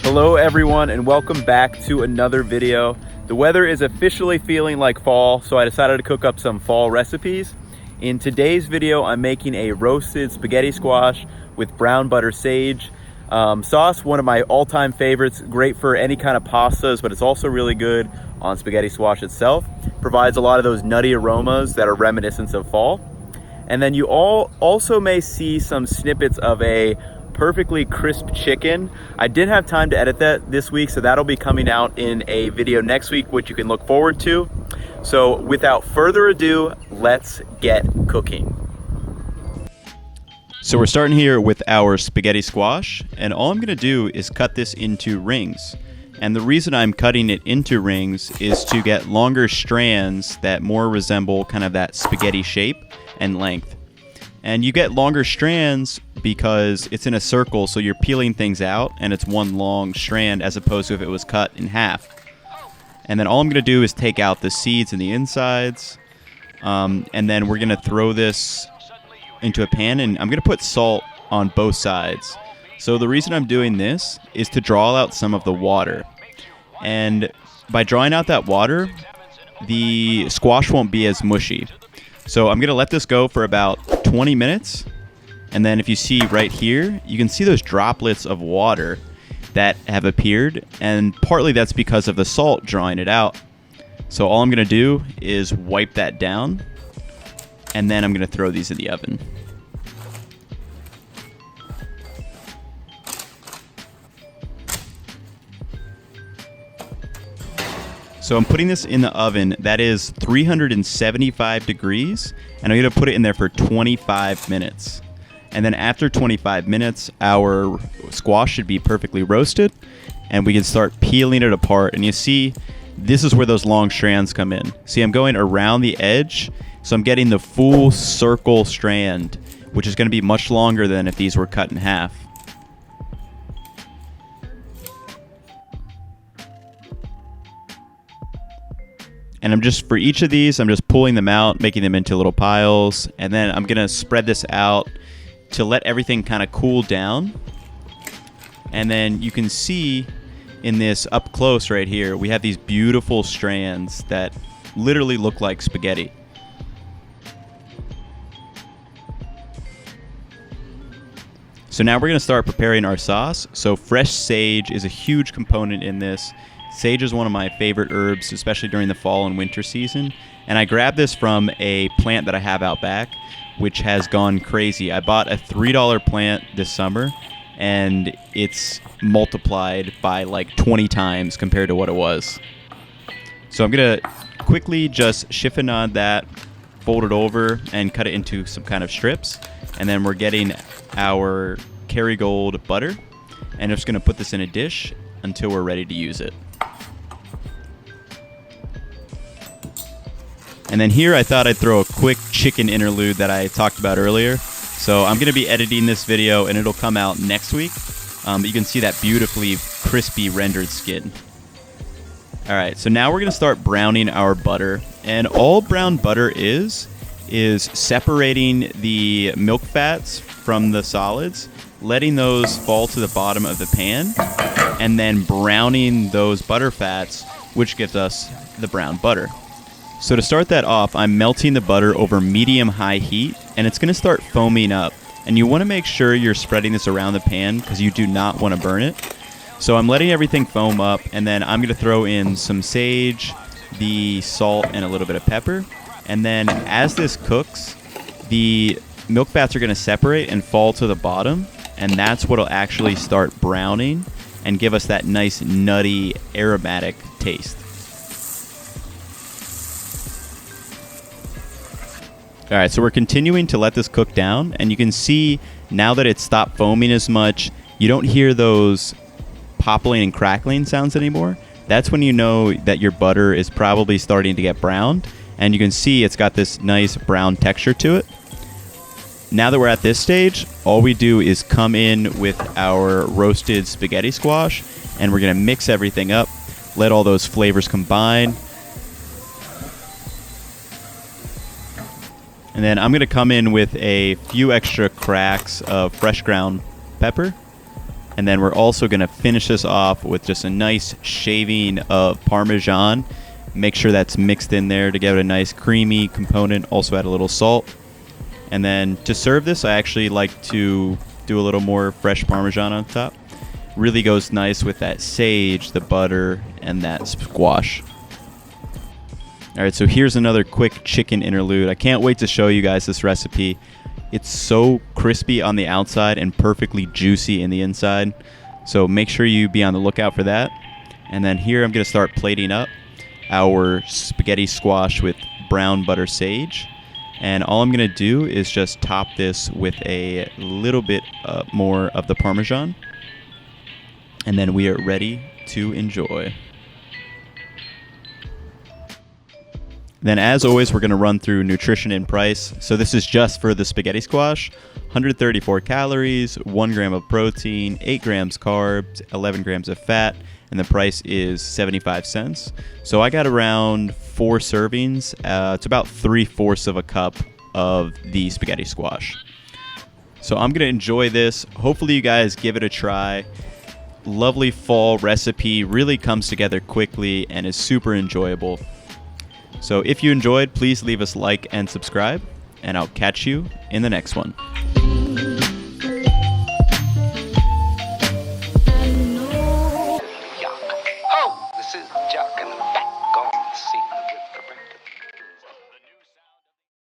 Hello everyone and welcome back to another video. The weather is officially feeling like fall, so I decided to cook up some fall recipes. In today's video, I'm making a roasted spaghetti squash with brown butter sage sauce, one of my all-time favorites, great for any kind of pastas, but it's also really good on spaghetti squash itself. Provides a lot of those nutty aromas that are reminiscent of fall. And then you also may see some snippets of a perfectly crisp chicken. I didn't have time to edit that this week, so that'll be coming out in a video next week, which you can look forward to. So without further ado, let's get cooking. So we're starting here with our spaghetti squash, and all I'm going to do is cut this into rings. And the reason I'm cutting it into rings is to get longer strands that more resemble kind of that spaghetti shape and length. And you get longer strands because it's in a circle, so you're peeling things out and it's one long strand as opposed to if it was cut in half. And then all I'm going to do is take out the seeds and the insides, and then we're going to throw this into a pan, and I'm going to put salt on both sides. So the reason I'm doing this is to draw out some of the water. And by drawing out that water, the squash won't be as mushy. So I'm going to let this go for about 20 minutes. And then if you see right here, you can see those droplets of water that have appeared. And partly that's because of the salt drawing it out. So all I'm going to do is wipe that down. And then I'm going to throw these in the oven. So I'm putting this in the oven that is 375 degrees, and I'm going to put it in there for 25 minutes. And then after 25 minutes, our squash should be perfectly roasted, and we can start peeling it apart. And you see, this is where those long strands come in. See, I'm going around the edge, so I'm getting the full circle strand, which is going to be much longer than if these were cut in half. And for each of these, I'm just pulling them out, making them into little piles. And then I'm going to spread this out to let everything kind of cool down. And then you can see in this up close right here, we have these beautiful strands that literally look like spaghetti. So now we're going to start preparing our sauce. So fresh sage is a huge component in this. Sage is one of my favorite herbs, especially during the fall and winter season. And I grabbed this from a plant that I have out back, which has gone crazy. I bought a $3 plant this summer, and it's multiplied by like 20 times compared to what it was. So I'm going to quickly just chiffonade that, fold it over, and cut it into some kind of strips. And then we're getting our Kerrygold butter, and I'm just going to put this in a dish until we're ready to use it. And then here I thought I'd throw a quick chicken interlude that I talked about earlier. So I'm going to be editing this video and it'll come out next week. But you can see that beautifully crispy rendered skin. Alright, so now we're going to start browning our butter. And all brown butter is separating the milk fats from the solids, letting those fall to the bottom of the pan, and then browning those butter fats, which gives us the brown butter. So to start that off, I'm melting the butter over medium-high heat, and it's going to start foaming up. And you want to make sure you're spreading this around the pan because you do not want to burn it. So I'm letting everything foam up, and then I'm going to throw in some sage, the salt, and a little bit of pepper. And then as this cooks, the milk fats are going to separate and fall to the bottom, and that's what will actually start browning and give us that nice nutty aromatic taste. All right, so we're continuing to let this cook down, and you can see now that it's stopped foaming as much, you don't hear those popping and crackling sounds anymore. That's when you know that your butter is probably starting to get browned, and you can see it's got this nice brown texture to it. Now that we're at this stage, all we do is come in with our roasted spaghetti squash, and we're gonna mix everything up, let all those flavors combine. And then I'm gonna come in with a few extra cracks of fresh ground pepper. And then we're also gonna finish this off with just a nice shaving of Parmesan. Make sure that's mixed in there to give it a nice creamy component. Also add a little salt. And then to serve this, I actually like to do a little more fresh Parmesan on top. Really goes nice with that sage, the butter, and that squash. All right, so here's another quick chicken interlude. I can't wait to show you guys this recipe. It's so crispy on the outside and perfectly juicy in the inside. So make sure you be on the lookout for that. And then here I'm gonna start plating up our spaghetti squash with brown butter sage. And all I'm gonna do is just top this with a little bit more of the Parmesan. And then we are ready to enjoy. Then as always, we're going to run through nutrition and price. So this is just for the spaghetti squash. 134 calories, 1 gram of protein, 8 grams carbs, 11 grams of fat, and the price is 75 cents. So I got around 4 servings. It's about 3/4 of a cup of the spaghetti squash. So I'm going to enjoy this. Hopefully you guys give it a try. Lovely fall recipe, really comes together quickly and is super enjoyable. So if you enjoyed, please leave us a like and subscribe, and I'll catch you in the next one. Oh, this is Jack.